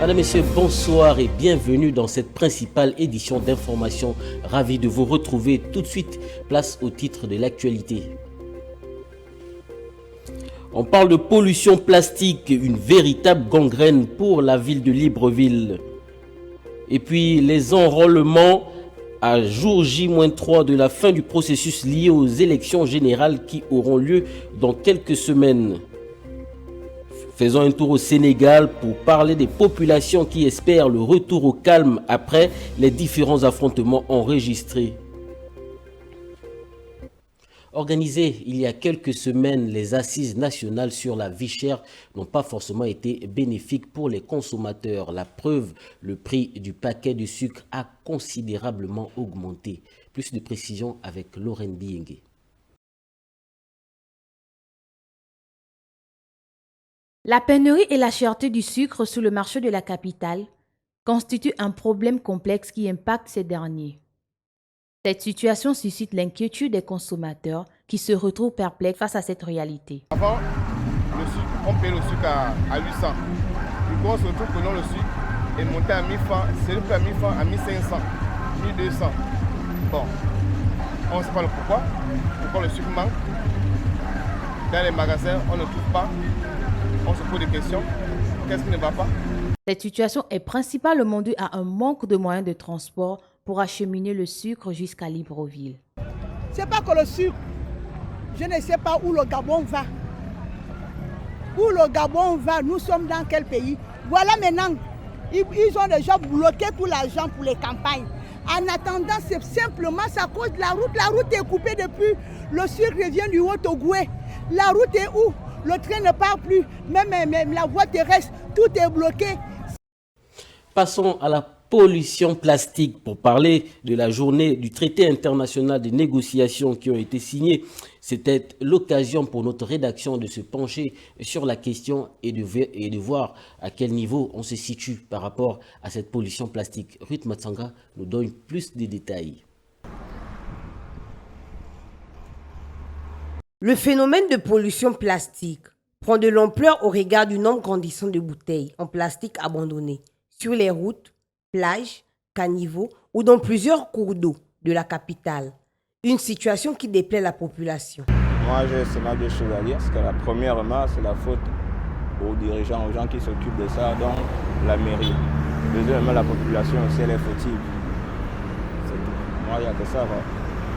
Madame, Messieurs, bonsoir et bienvenue dans cette principale édition d'information. Ravi de vous retrouver tout de suite. Place au titre de l'actualité. On parle de pollution plastique, une véritable gangrène pour la ville de Libreville. Et puis les enrôlements à jour J-3 de la fin du processus lié aux élections générales qui auront lieu dans quelques semaines. Faisons un tour au Sénégal pour parler des populations qui espèrent le retour au calme après les différents affrontements enregistrés. Organisées il y a quelques semaines, les assises nationales sur la vie chère n'ont pas forcément été bénéfiques pour les consommateurs. La preuve, le prix du paquet de sucre a considérablement augmenté. Plus de précisions avec Lorraine Biengue. La pénurie et la cherté du sucre sur le marché de la capitale constituent un problème complexe qui impacte ces derniers. Cette situation suscite l'inquiétude des consommateurs qui se retrouvent perplexes face à cette réalité. Avant, le sucre, on paye le sucre à 800. Du coup, on se retrouve prenant le sucre et monter à 1000 francs. C'est le prix à 1000 francs, à 1500, 1200. Bon, on ne sait pas le pourquoi le sucre manque. Dans les magasins, on ne trouve pas. On se pose des questions. Qu'est-ce qui ne va pas? Cette situation est principalement due à un manque de moyens de transport pour acheminer le sucre jusqu'à Libreville. C'est pas que le sucre, je ne sais pas où le Gabon va. Où le Gabon va, nous sommes dans quel pays? Voilà maintenant, ils ont déjà bloqué tout l'argent pour les campagnes. En attendant, c'est simplement à cause de la route. La route est coupée depuis, le sucre vient du Haut-Ogoué. La route est où? Le train ne part plus, même la voie terrestre, tout est bloqué. Passons à la pollution plastique pour parler de la journée du traité international des négociations qui ont été signées. C'était l'occasion pour notre rédaction de se pencher sur la question et de voir à quel niveau on se situe par rapport à cette pollution plastique. Ruth Matsanga nous donne plus de détails. Le phénomène de pollution plastique prend de l'ampleur au regard du nombre grandissant de bouteilles en plastique abandonnées sur les routes, plages, caniveaux ou dans plusieurs cours d'eau de la capitale. Une situation qui déplaît la population. Moi, j'ai seulement deux choses à dire. Parce que la première remarque, c'est la faute aux dirigeants, aux gens qui s'occupent de ça, donc la mairie. Deuxièmement, la population aussi, elle est fautive. Moi, il n'y a que ça.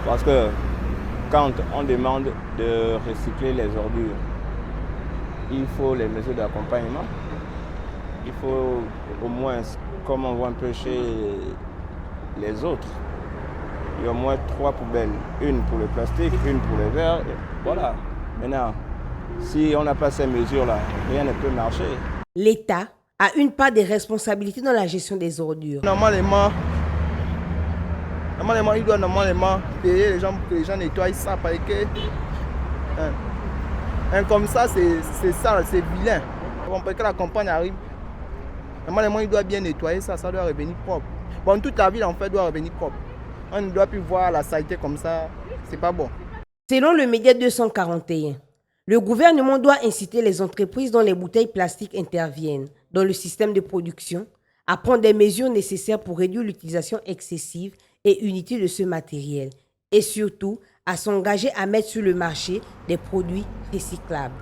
Parce que quand on demande de recycler les ordures, il faut les mesures d'accompagnement. Il faut au moins, comme on voit un peu chez les autres, il y a au moins 3 poubelles. Une pour le plastique, une pour les verres. Voilà. Maintenant, si on n'a pas ces mesures-là, rien ne peut marcher. L'État a une part des responsabilités dans la gestion des ordures. Normalement, il doit payer les gens pour que les gens nettoient ça parce que comme ça, c'est sale, c'est vilain. Parce que la campagne arrive, normalement, il doit bien nettoyer ça, ça doit revenir propre. Bon, toute la ville, en fait, doit revenir propre. On ne doit plus voir la saleté comme ça, c'est pas bon. Selon le média 241, le gouvernement doit inciter les entreprises dont les bouteilles plastiques interviennent dans le système de production à prendre des mesures nécessaires pour réduire l'utilisation excessive et inutile de ce matériel et surtout à s'engager à mettre sur le marché des produits recyclables.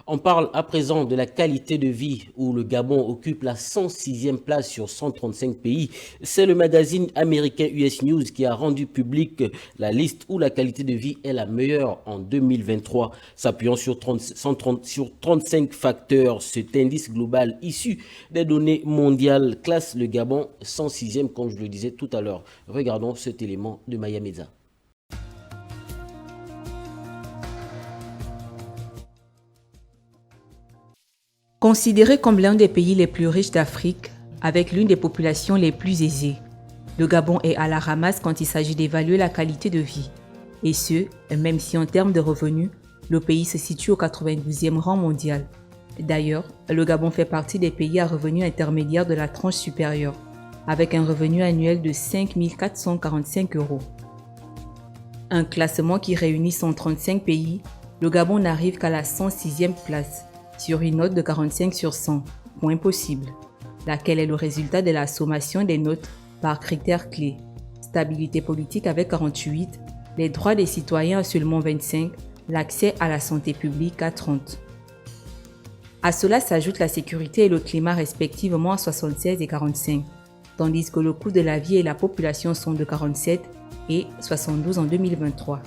On parle à présent de la qualité de vie où le Gabon occupe la 106e place sur 135 pays. C'est le magazine américain US News qui a rendu public la liste où la qualité de vie est la meilleure en 2023. S'appuyant sur 35 facteurs, cet indice global issu des données mondiales classe le Gabon 106e, comme je le disais tout à l'heure. Regardons cet élément de Maya Meza. Considéré comme l'un des pays les plus riches d'Afrique, avec l'une des populations les plus aisées, le Gabon est à la ramasse quand il s'agit d'évaluer la qualité de vie. Et ce, même si en termes de revenus, le pays se situe au 92e rang mondial. D'ailleurs, le Gabon fait partie des pays à revenus intermédiaires de la tranche supérieure, avec un revenu annuel de 5 445 €. Un classement qui réunit 135 pays, le Gabon n'arrive qu'à la 106e place, sur une note de 45 sur 100, points possibles, laquelle est le résultat de la sommation des notes par critères clés. Stabilité politique avec 48, les droits des citoyens à seulement 25, l'accès à la santé publique à 30. À cela s'ajoute la sécurité et le climat respectivement à 76 et 45, tandis que le coût de la vie et la population sont de 47 et 72 en 2023.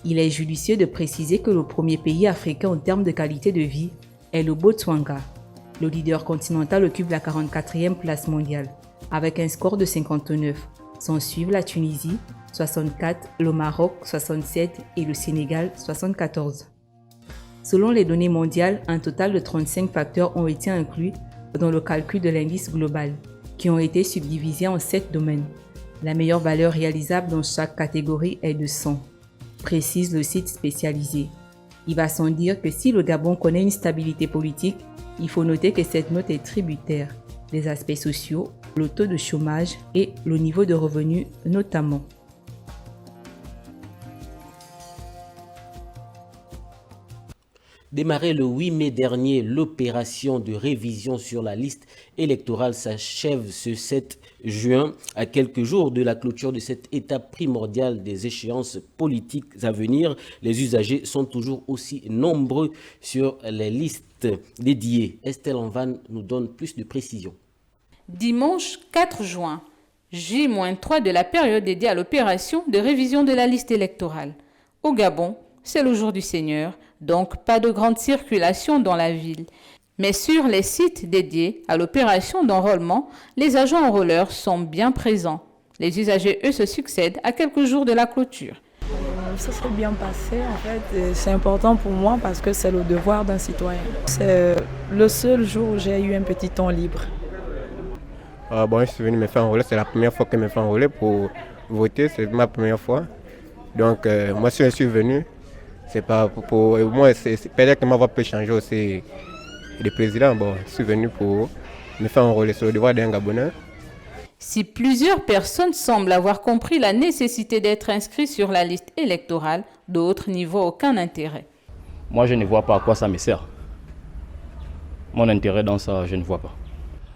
Il est judicieux de préciser que le premier pays africain en termes de qualité de vie est le Botswana. Le leader continental occupe la 44e place mondiale, avec un score de 59. S'en suivent la Tunisie, 64, le Maroc, 67 et le Sénégal, 74. Selon les données mondiales, un total de 35 facteurs ont été inclus dans le calcul de l'indice global, qui ont été subdivisés en 7 domaines. La meilleure valeur réalisable dans chaque catégorie est de 100, précise le site spécialisé. Il va sans dire que si le Gabon connaît une stabilité politique, il faut noter que cette note est tributaire des aspects sociaux, le taux de chômage et le niveau de revenus notamment. Démarré le 8 mai dernier, l'opération de révision sur la liste électorale s'achève ce 7 juin, à quelques jours de la clôture de cette étape primordiale des échéances politiques à venir. Les usagers sont toujours aussi nombreux sur les listes dédiées. Estelle Anvan nous donne plus de précisions. Dimanche 4 juin, J-3 de la période dédiée à l'opération de révision de la liste électorale. Au Gabon, c'est le jour du Seigneur, donc pas de grande circulation dans la ville. Mais sur les sites dédiés à l'opération d'enrôlement, les agents enrôleurs sont bien présents. Les usagers, eux, se succèdent à quelques jours de la clôture. Ça s'est bien passé, en fait. C'est important pour moi parce que c'est le devoir d'un citoyen. C'est le seul jour où j'ai eu un petit temps libre. Je suis venu me faire enrôler. C'est la première fois que je me fais enrôler pour voter. C'est ma première fois. Donc, moi, si je suis venu, c'est pas pour moi, c'est peut-être que ma voix peut changer aussi de président. Je suis venu pour me faire enrôler sur le devoir d'un Gabonais. Si plusieurs personnes semblent avoir compris la nécessité d'être inscrits sur la liste électorale, d'autres n'y voient aucun intérêt. Moi, je ne vois pas à quoi ça me sert. Mon intérêt dans ça, je ne vois pas.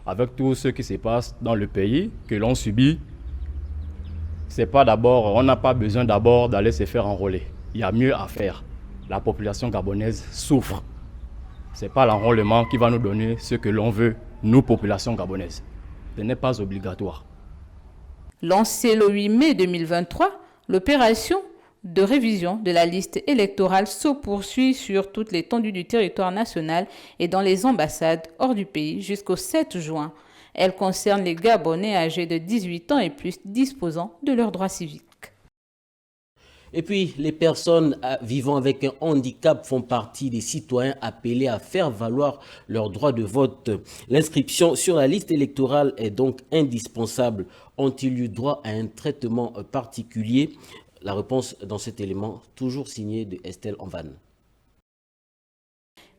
Avec tout ce qui se passe dans le pays, que l'on subit, c'est pas d'abord, on n'a pas besoin d'abord d'aller se faire enrôler. Il y a mieux à faire. La population gabonaise souffre. Ce n'est pas l'enrôlement qui va nous donner ce que l'on veut, nous, population gabonaise. Ce n'est pas obligatoire. Lancée le 8 mai 2023, l'opération de révision de la liste électorale se poursuit sur toute l'étendue du territoire national et dans les ambassades hors du pays jusqu'au 7 juin. Elle concerne les Gabonais âgés de 18 ans et plus disposant de leurs droits civiques. Et puis, les personnes vivant avec un handicap font partie des citoyens appelés à faire valoir leur droit de vote. L'inscription sur la liste électorale est donc indispensable. Ont-ils eu droit à un traitement particulier? La réponse dans cet élément, toujours signé de Estelle Anvan.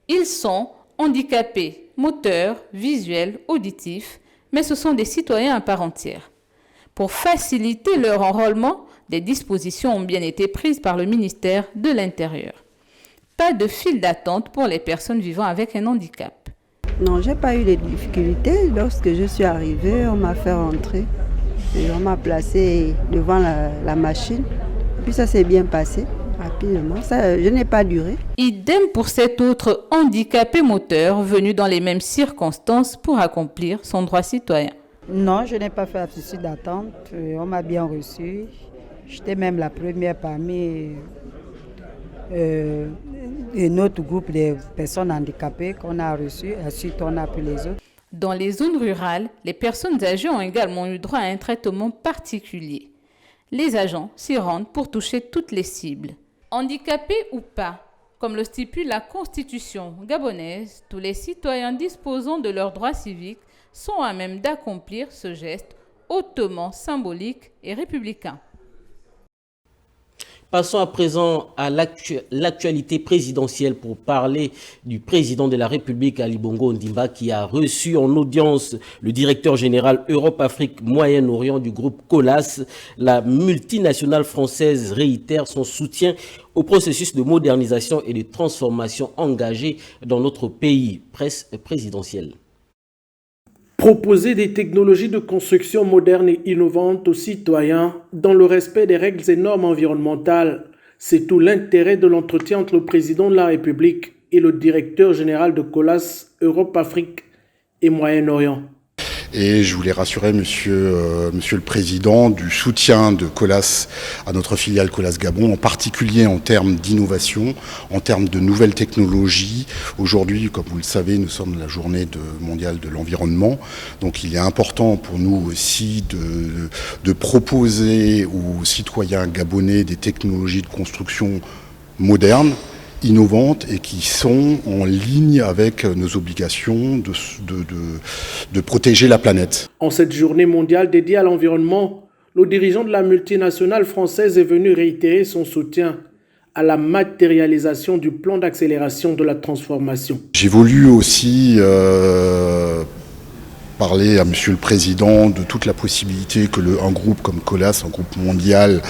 Ils sont handicapés, moteurs, visuels, auditifs, mais ce sont des citoyens à part entière. Pour faciliter leur enrôlement, des dispositions ont bien été prises par le ministère de l'Intérieur. Pas de file d'attente pour les personnes vivant avec un handicap. Non, je n'ai pas eu de difficultés. Lorsque je suis arrivée, on m'a fait rentrer. Et on m'a placé devant la machine. Puis ça s'est bien passé rapidement. Ça, je n'ai pas duré. Idem pour cet autre handicapé moteur venu dans les mêmes circonstances pour accomplir son droit citoyen. Non, je n'ai pas fait souci d'attente. On m'a bien reçu. J'étais même la première parmi un autre groupe de personnes handicapées qu'on a reçu. Ensuite, on a pris les autres. Dans les zones rurales, les personnes âgées ont également eu droit à un traitement particulier. Les agents s'y rendent pour toucher toutes les cibles. Handicapés ou pas, comme le stipule la Constitution gabonaise, tous les citoyens disposant de leurs droits civiques sont à même d'accomplir ce geste hautement symbolique et républicain. Passons à présent à l'actualité présidentielle pour parler du président de la République, Ali Bongo Ondimba, qui a reçu en audience le directeur général Europe-Afrique Moyen-Orient du groupe COLAS. La multinationale française réitère son soutien au processus de modernisation et de transformation engagé dans notre pays. Presse présidentielle. Proposer des technologies de construction modernes et innovantes aux citoyens dans le respect des règles et normes environnementales, c'est tout l'intérêt de l'entretien entre le président de la République et le directeur général de Colas Europe, Afrique et Moyen-Orient. Et je voulais rassurer monsieur le Président du soutien de Colas à notre filiale Colas Gabon, en particulier en termes d'innovation, en termes de nouvelles technologies. Aujourd'hui, comme vous le savez, nous sommes la journée mondiale de l'environnement. Donc il est important pour nous aussi de proposer aux citoyens gabonais des technologies de construction modernes, innovantes et qui sont en ligne avec nos obligations de protéger la planète. En cette journée mondiale dédiée à l'environnement, le dirigeant de la multinationale française est venu réitérer son soutien à la matérialisation du plan d'accélération de la transformation. J'ai voulu aussi parler à Monsieur le Président de toute la possibilité que un groupe comme Colas, un groupe mondial,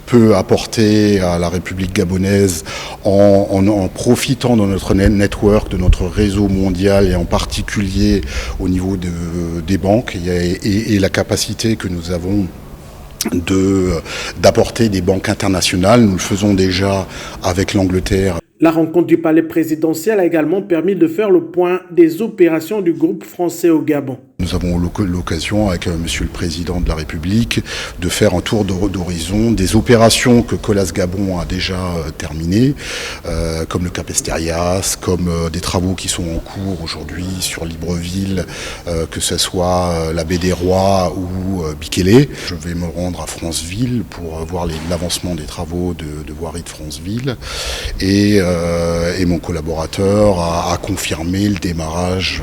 peut apporter à la République gabonaise en profitant de notre network, de notre réseau mondial et en particulier au niveau des banques et la capacité que nous avons d'apporter des banques internationales. Nous le faisons déjà avec l'Angleterre. La rencontre du palais présidentiel a également permis de faire le point des opérations du groupe français au Gabon. Nous avons l'occasion avec Monsieur le Président de la République de faire un tour d'horizon des opérations que Colas Gabon a déjà terminées, comme le Cap Esterias, comme des travaux qui sont en cours aujourd'hui sur Libreville, que ce soit la baie des Rois ou Bikélé. Je vais me rendre à Franceville pour voir l'avancement des travaux de voirie de Franceville et mon collaborateur a confirmé le démarrage,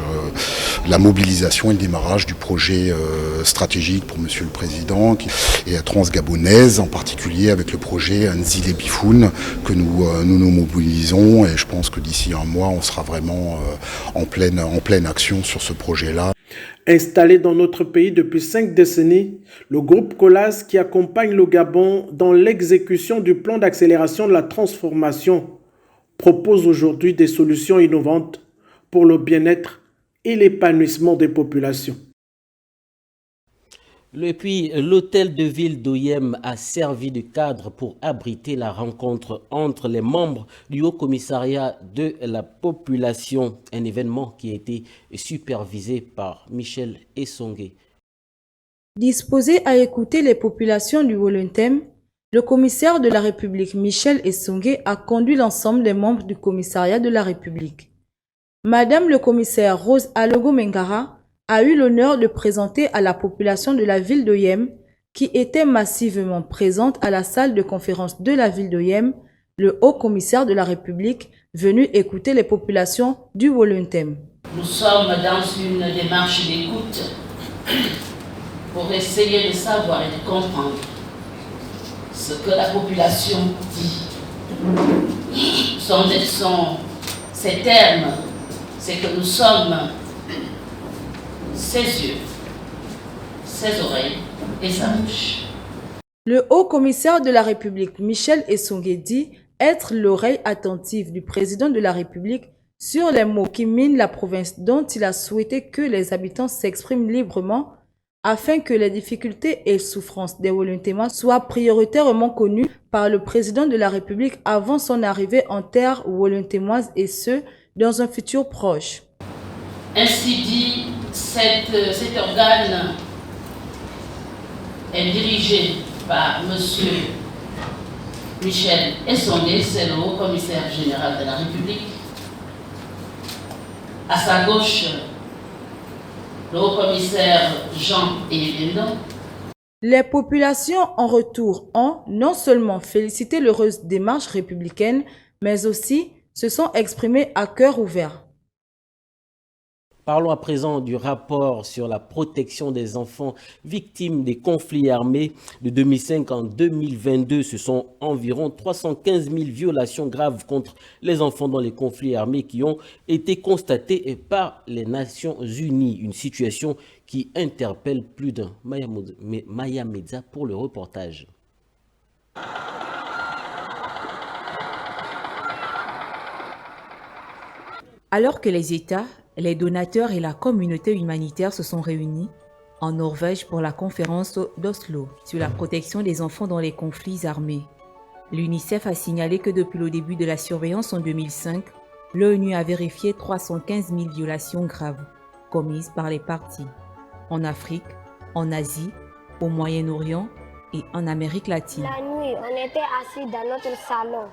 la mobilisation et le démarrage du projet stratégique pour Monsieur le Président et à Transgabonaise, en particulier avec le projet Nzile Bifoun que nous mobilisons, et je pense que d'ici un mois on sera vraiment en pleine action sur ce projet-là. Installé dans notre pays depuis 5 décennies, le groupe Colas qui accompagne le Gabon dans l'exécution du plan d'accélération de la transformation propose aujourd'hui des solutions innovantes pour le bien-être et l'épanouissement des populations. Puis, l'hôtel de ville d'Oyem a servi de cadre pour abriter la rencontre entre les membres du Haut Commissariat de la population, un événement qui a été supervisé par Michel Essongué. Disposé à écouter les populations du Wolontem, le commissaire de la République Michel Essongué a conduit l'ensemble des membres du commissariat de la République. Madame le commissaire Rose Alogo Mengara a eu l'honneur de présenter à la population de la ville d'Oyem, qui était massivement présente à la salle de conférence de la ville d'Oyem, le haut commissaire de la République venu écouter les populations du Wolontem. Nous sommes dans une démarche d'écoute pour essayer de savoir et de comprendre ce que la population dit. Ces termes, c'est que nous sommes ses yeux, ses oreilles et sa bouche. Le haut commissaire de la République, Michel Essongué, dit être l'oreille attentive du président de la République sur les mots qui minent la province, dont il a souhaité que les habitants s'expriment librement afin que les difficultés et souffrances des Wolontémois soient prioritairement connues par le président de la République avant son arrivée en terre wolontémoise, et ce, dans un futur proche. Ainsi dit, cet organe est dirigé par M. Michel Essongué, c'est le haut commissaire général de la République. À sa gauche, le haut-commissaire Jean Evindo. Les populations en retour ont non seulement félicité l'heureuse démarche républicaine, mais aussi se sont exprimées à cœur ouvert. Parlons à présent du rapport sur la protection des enfants victimes des conflits armés. De 2005 en 2022, ce sont environ 315 000 violations graves contre les enfants dans les conflits armés qui ont été constatées par les Nations Unies. Une situation qui interpelle plus d'un. Maya Medza pour le reportage. Alors que les États, les donateurs et la communauté humanitaire se sont réunis en Norvège pour la conférence d'Oslo sur la protection des enfants dans les conflits armés. L'UNICEF a signalé que depuis le début de la surveillance en 2005, l'ONU a vérifié 315 000 violations graves commises par les parties en Afrique, en Asie, au Moyen-Orient et en Amérique latine. La nuit, on était assis dans notre salon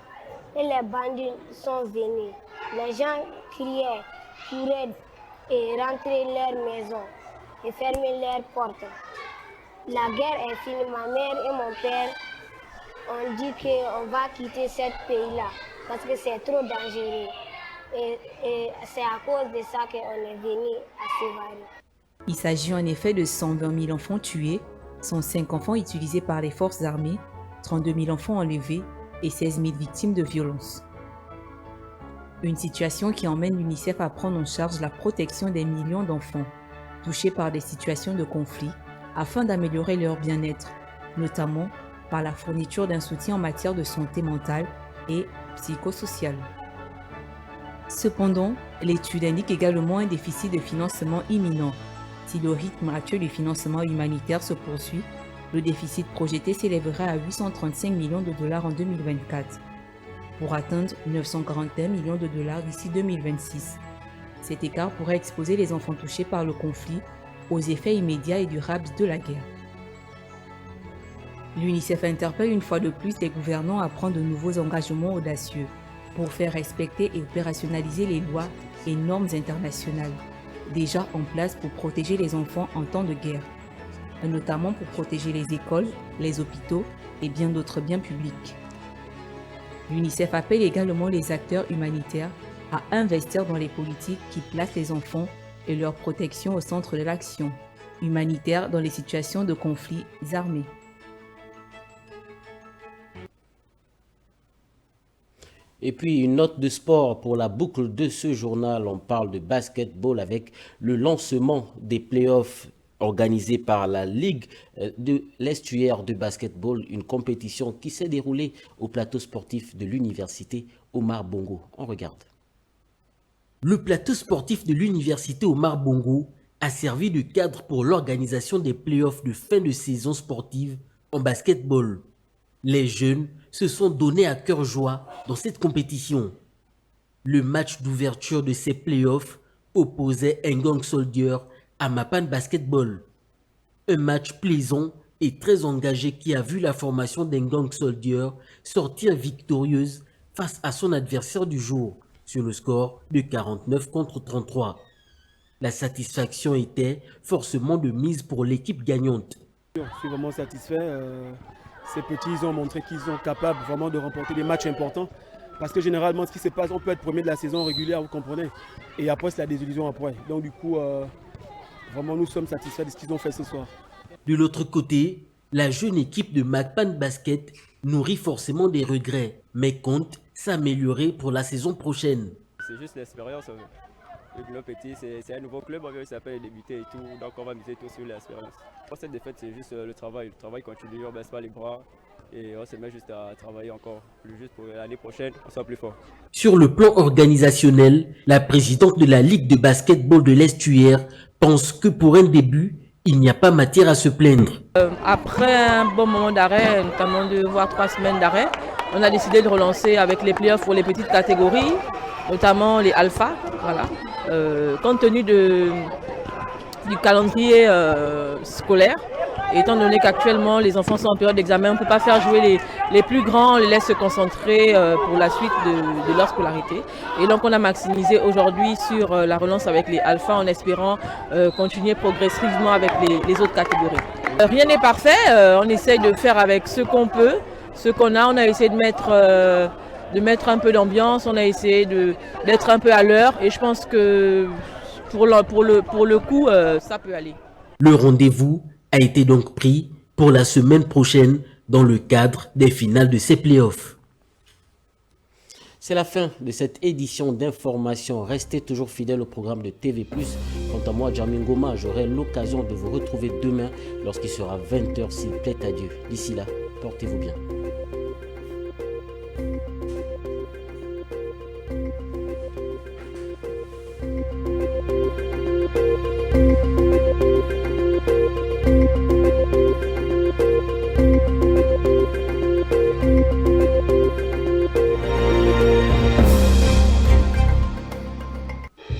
et les bandits sont venus. Les gens criaient, couraient et rentraient leur maison et fermaient leurs portes. La guerre est finie. Ma mère et mon père ont dit qu'on va quitter ce pays-là parce que c'est trop dangereux. Et c'est à cause de ça qu'on est venu à Sévaré. Il s'agit en effet de 120 000 enfants tués, 105 enfants utilisés par les forces armées, 32 000 enfants enlevés et 16 000 victimes de violences. Une situation qui emmène l'UNICEF à prendre en charge la protection des millions d'enfants touchés par des situations de conflit afin d'améliorer leur bien-être, notamment par la fourniture d'un soutien en matière de santé mentale et psychosociale. Cependant, l'étude indique également un déficit de financement imminent. Si le rythme actuel du financement humanitaire se poursuit, le déficit projeté s'élèvera à 835 millions de dollars en 2024, pour atteindre 941 millions de dollars d'ici 2026. Cet écart pourrait exposer les enfants touchés par le conflit aux effets immédiats et durables de la guerre. L'UNICEF interpelle une fois de plus les gouvernants à prendre de nouveaux engagements audacieux pour faire respecter et opérationnaliser les lois et normes internationales déjà en place pour protéger les enfants en temps de guerre, notamment pour protéger les écoles, les hôpitaux et bien d'autres biens publics. L'UNICEF appelle également les acteurs humanitaires à investir dans les politiques qui placent les enfants et leur protection au centre de l'action humanitaire dans les situations de conflits armés. Et puis une note de sport pour la boucle de ce journal. On parle de basketball avec le lancement des playoffs organisés par la Ligue de l'Estuaire de basketball, une compétition qui s'est déroulée au plateau sportif de l'université Omar Bongo. On regarde. Le plateau sportif de l'université Omar Bongo a servi de cadre pour l'organisation des playoffs de fin de saison sportive en basketball. Les jeunes se sont donnés à cœur joie dans cette compétition. Le match d'ouverture de ces playoffs opposait Ngong Soldier à Mapan Basketball. Un match plaisant et très engagé qui a vu la formation d'Ngong Soldier sortir victorieuse face à son adversaire du jour sur le score de 49 contre 33. La satisfaction était forcément de mise pour l'équipe gagnante. Je suis vraiment satisfait. Ces petits, ils ont montré qu'ils sont capables vraiment de remporter des matchs importants. Parce que généralement, ce qui se passe, on peut être premier de la saison régulière, vous comprenez. Et après, c'est la désillusion après. Donc du coup, vraiment, nous sommes satisfaits de ce qu'ils ont fait ce soir. De l'autre côté, la jeune équipe de Macpan Basket nourrit forcément des regrets, mais compte s'améliorer pour la saison prochaine. C'est juste l'expérience. Le petit, c'est un nouveau club, il s'appelle débuter et tout, donc on va miser tout sur l'expérience. Pour cette défaite, c'est juste le travail continue, on ne baisse pas les bras et on se met juste à travailler encore plus juste pour l'année prochaine, on soit plus fort. Sur le plan organisationnel, la présidente de la Ligue de basketball de l'Estuaire pense que pour un début, il n'y a pas matière à se plaindre. Après un bon moment d'arrêt, notamment de voir 3 semaines d'arrêt, on a décidé de relancer avec les playoffs pour les petites catégories, notamment les alphas, voilà. Compte tenu du calendrier scolaire, et étant donné qu'actuellement les enfants sont en période d'examen, on ne peut pas faire jouer les plus grands, on les laisse se concentrer pour la suite de leur scolarité. Et donc on a maximisé aujourd'hui sur la relance avec les alphas en espérant continuer progressivement avec les autres catégories. Rien n'est parfait, on essaye de faire avec ce qu'on peut, ce qu'on a, on a essayé de mettre un peu d'ambiance, on a essayé d'être un peu à l'heure et je pense que pour le coup, ça peut aller. Le rendez-vous a été donc pris pour la semaine prochaine dans le cadre des finales de ces playoffs. C'est la fin de cette édition d'information. Restez toujours fidèles au programme de TV+. Quant à moi, Djamin Goma, j'aurai l'occasion de vous retrouver demain lorsqu'il sera 20h s'il plaît à Dieu. D'ici là, portez-vous bien.